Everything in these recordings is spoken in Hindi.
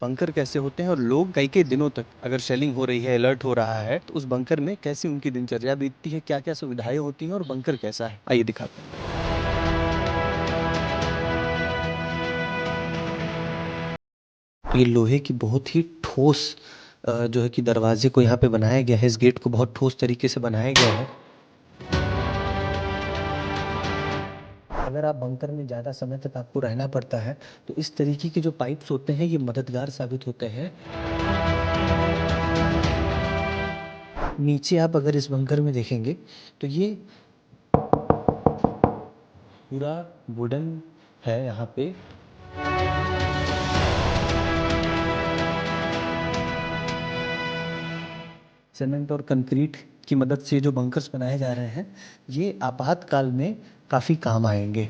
बंकर कैसे होते हैं और लोग कई कई दिनों तक अगर शेलिंग हो रही है, अलर्ट हो रहा है, तो उस बंकर में कैसी उनकी दिनचर्या बीतती है, क्या क्या सुविधाएं होती हैं और बंकर कैसा है, आइए दिखाते हैं। तो ये लोहे की बहुत ही ठोस जो है कि दरवाजे को यहाँ पे बनाया गया है, इस गेट को बहुत ठोस तरीके से बनाया गया है। अगर आप बंकर में ज़्यादा समय तक आपको रहना पड़ता है तो इस तरीके के जो पाइप्स होते हैं ये मददगार साबित होते हैं। नीचे आप अगर इस बंकर में देखेंगे तो ये पूरा वुडन है यहाँ पे। सीमेंट और कंक्रीट की मदद से जो बंकर्स बनाए जा रहे हैं ये आपातकाल में काफ़ी काम आएंगे।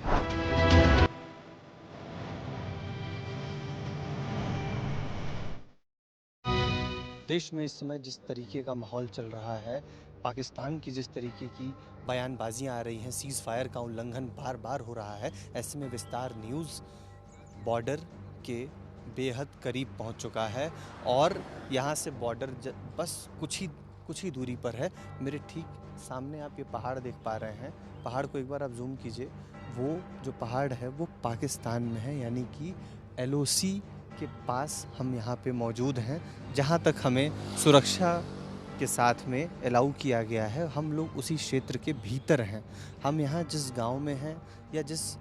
देश में इस समय जिस तरीके का माहौल चल रहा है, पाकिस्तान की जिस तरीके की बयानबाजियां आ रही हैं, सीज़ फायर का उल्लंघन बार बार हो रहा है, ऐसे में विस्तार न्यूज़ बॉर्डर के बेहद करीब पहुंच चुका है और यहाँ से बॉर्डर बस कुछ ही दूरी पर है। मेरे ठीक सामने आप ये पहाड़ देख पा रहे हैं, पहाड़ को एक बार आप जूम कीजिए, वो जो पहाड़ है वो पाकिस्तान में है, यानी कि LOC के पास हम यहाँ पे मौजूद हैं, जहाँ तक हमें सुरक्षा के साथ में अलाउ किया गया है। हम लोग उसी क्षेत्र के भीतर हैं। हम यहाँ जिस गांव में हैं या जिस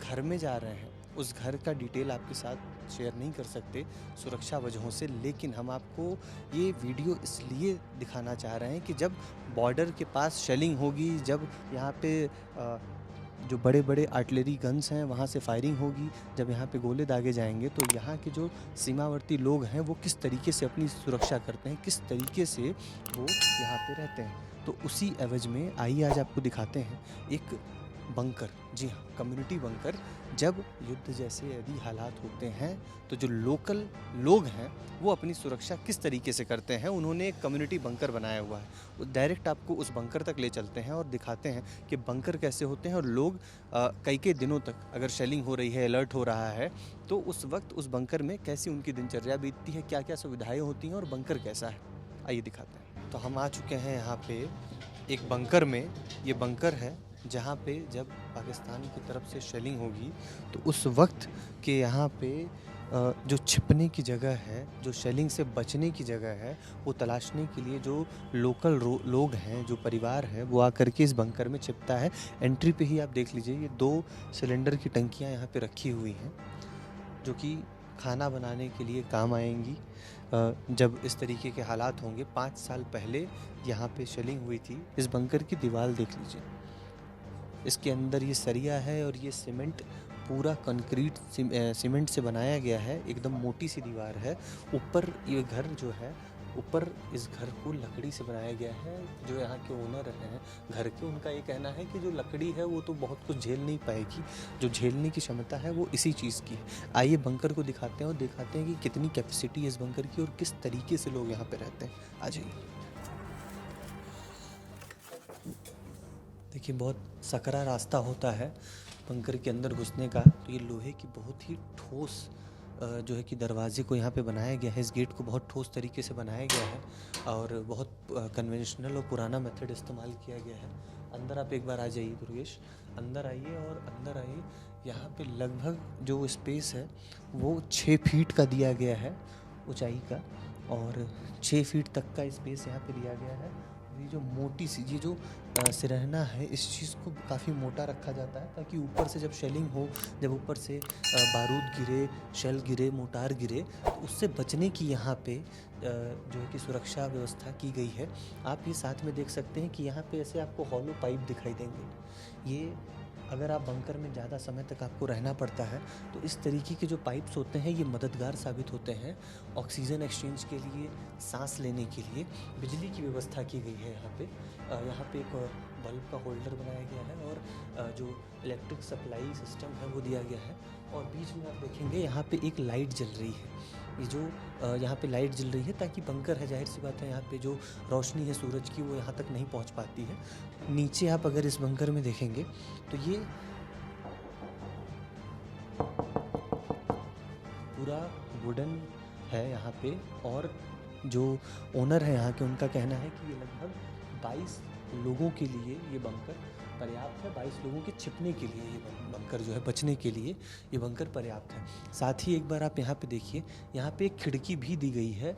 घर में जा रहे हैं उस घर का डिटेल आपके साथ शेयर नहीं कर सकते सुरक्षा वजहों से, लेकिन हम आपको ये वीडियो इसलिए दिखाना चाह रहे हैं कि जब बॉर्डर के पास शेलिंग होगी, जब यहाँ पे जो बड़े बड़े आर्टिलरी गन्स हैं वहाँ से फायरिंग होगी, जब यहाँ पे गोले दागे जाएंगे, तो यहाँ के जो सीमावर्ती लोग हैं वो किस तरीके से अपनी सुरक्षा करते हैं, किस तरीके से वो यहाँ पे रहते हैं। तो उसी एवज में आइए आज आपको दिखाते हैं एक बंकर। जी हाँ, कम्युनिटी बंकर। जब युद्ध जैसे यदि हालात होते हैं तो जो लोकल लोग हैं वो अपनी सुरक्षा किस तरीके से करते हैं, उन्होंने एक कम्युनिटी बंकर बनाया हुआ है। डायरेक्ट आपको उस बंकर तक ले चलते हैं और दिखाते हैं कि बंकर कैसे होते हैं और लोग कई कई दिनों तक अगर शेलिंग हो रही है, अलर्ट हो रहा है, तो उस वक्त उस बंकर में कैसी उनकी दिनचर्या बीतती है, क्या क्या सुविधाएँ होती हैं और बंकर कैसा है, आइए दिखाते हैं। तो हम आ चुके हैं यहाँ पे एक बंकर में। ये बंकर है जहाँ पे जब पाकिस्तान की तरफ से शेलिंग होगी तो उस वक्त के यहाँ पे जो छिपने की जगह है, जो शेलिंग से बचने की जगह है, वो तलाशने के लिए जो लोकल लोग हैं, जो परिवार है, वो आकर के इस बंकर में छिपता है। एंट्री पे ही आप देख लीजिए, ये 2 सिलेंडर की टंकियाँ यहाँ पे रखी हुई हैं जो कि खाना बनाने के लिए काम आएंगी जब इस तरीके के हालात होंगे। 5 साल पहले यहाँ पे शेलिंग हुई थी। इस बंकर की दीवार देख लीजिए, इसके अंदर ये सरिया है और ये सीमेंट, पूरा कंक्रीट सीमेंट से बनाया गया है, एकदम मोटी सी दीवार है। ऊपर ये घर जो है, ऊपर इस घर को लकड़ी से बनाया गया है। जो यहाँ के ओनर हैं घर के, उनका ये कहना है कि जो लकड़ी है वो तो बहुत कुछ झेल नहीं पाएगी, जो झेलने की क्षमता है वो इसी चीज़ की है। आइए बंकर को दिखाते हैं और दिखाते हैं कि कितनी कैपेसिटी है इस बंकर की और किस तरीके से लोग यहाँ पे रहते हैं। आ जाइए। देखिए, बहुत सकरा रास्ता होता है बंकर के अंदर घुसने का। तो ये लोहे की बहुत ही ठोस जो है कि दरवाजे को यहाँ पे बनाया गया है, इस गेट को बहुत ठोस तरीके से बनाया गया है और बहुत कन्वेंशनल और पुराना मेथड इस्तेमाल किया गया है। अंदर आप एक बार आ जाइए दुर्गेश, अंदर आइए और अंदर आइए। यहाँ पे लगभग जो स्पेस है वो 6 फीट का दिया गया है ऊंचाई का, और 6 फीट तक का स्पेस यहाँ पे दिया गया है। ये जो मोटी सी ये जो सिरहना है, इस चीज़ को काफ़ी मोटा रखा जाता है ताकि ऊपर से जब शेलिंग हो, जब ऊपर से बारूद गिरे, शेल गिरे, मोटार गिरे, तो उससे बचने की यहाँ पे जो है कि सुरक्षा व्यवस्था की गई है। आप ये साथ में देख सकते हैं कि यहाँ पे ऐसे आपको हॉलो पाइप दिखाई देंगे। ये अगर आप बंकर में ज़्यादा समय तक आपको रहना पड़ता है तो इस तरीके के जो पाइप्स होते हैं ये मददगार साबित होते हैं ऑक्सीजन एक्सचेंज के लिए, सांस लेने के लिए। बिजली की व्यवस्था की गई है यहाँ पे एक बल्ब का होल्डर बनाया गया है और जो इलेक्ट्रिक सप्लाई सिस्टम है वो दिया गया है। और बीच में आप देखेंगे यहाँ पे एक लाइट जल रही है। ये जो यहाँ पे लाइट जल रही है ताकि बंकर है, जाहिर सी बात है यहाँ पे जो रोशनी है सूरज की वो यहाँ तक नहीं पहुँच पाती है। नीचे आप अगर इस बंकर में देखेंगे तो ये पूरा वुडन है यहाँ पे, और जो ओनर है यहाँ के, उनका कहना है कि ये लगभग 22 लोगों के लिए ये बंकर पर्याप्त है। 22 लोगों के छिपने के लिए ये बंकर जो है, बचने के लिए ये बंकर पर्याप्त है। साथ ही एक बार आप यहाँ पे देखिए, यहाँ पे एक खिड़की भी दी गई है,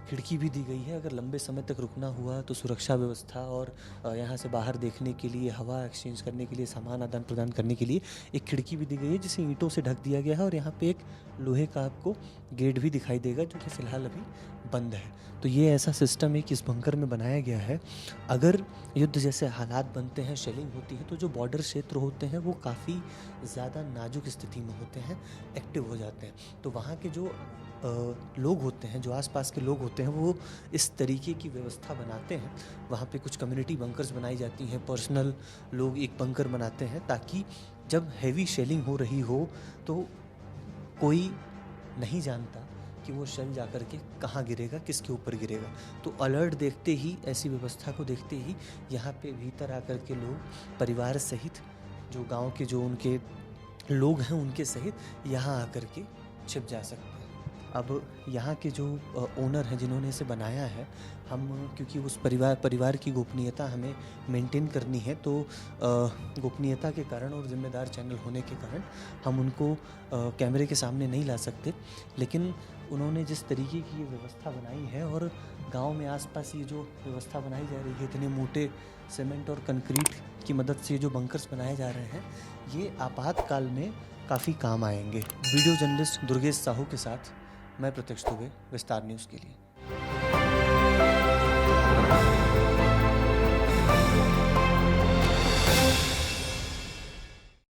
खिड़की भी दी गई है। अगर लंबे समय तक रुकना हुआ तो सुरक्षा व्यवस्था और यहाँ से बाहर देखने के लिए, हवा एक्सचेंज करने के लिए, सामान आदान प्रदान करने के लिए एक खिड़की भी दी गई है, जिसे ईंटों से ढक दिया गया है। और यहाँ पे एक लोहे का आपको गेट भी दिखाई देगा, जो कि फ़िलहाल अभी बंद है। तो ये ऐसा सिस्टम है कि इस बंकर में बनाया गया है, अगर युद्ध जैसे हालात बनते हैं, शेलिंग होती है, तो जो बॉर्डर क्षेत्र होते हैं वो काफ़ी ज़्यादा नाजुक स्थिति में होते हैं, एक्टिव हो जाते हैं। तो वहाँ के जो लोग होते हैं, जो आसपास के लोग होते हैं, वो इस तरीके की व्यवस्था बनाते हैं। वहाँ पे कुछ कम्युनिटी बंकर्स बनाई जाती हैं, पर्सनल लोग एक बंकर बनाते हैं, ताकि जब हैवी शेलिंग हो रही हो तो कोई नहीं जानता कि वो शेल जा कर के कहाँ गिरेगा, किसके ऊपर गिरेगा। तो अलर्ट देखते ही, ऐसी व्यवस्था को देखते ही यहाँ पे भीतर आकर के लोग परिवार सहित, जो गांव के जो उनके लोग हैं उनके सहित यहाँ आकर के छिप जा सकते हैं। अब यहाँ के जो ओनर हैं, जिन्होंने इसे बनाया है, हम क्योंकि उस परिवार की गोपनीयता हमें मेंटेन करनी है, तो गोपनीयता के कारण और ज़िम्मेदार चैनल होने के कारण हम उनको कैमरे के सामने नहीं ला सकते। लेकिन उन्होंने जिस तरीके की ये व्यवस्था बनाई है, और गांव में आसपास ये जो व्यवस्था बनाई जा रही है, इतने मोटे सीमेंट और कंक्रीट की मदद से जो बंकर्स बनाए जा रहे हैं, ये आपातकाल में काफ़ी काम आएंगे। वीडियो जर्नलिस्ट दुर्गेश साहू के साथ मैं प्रत्यक्ष दुबे, विस्तार न्यूज़ के लिए।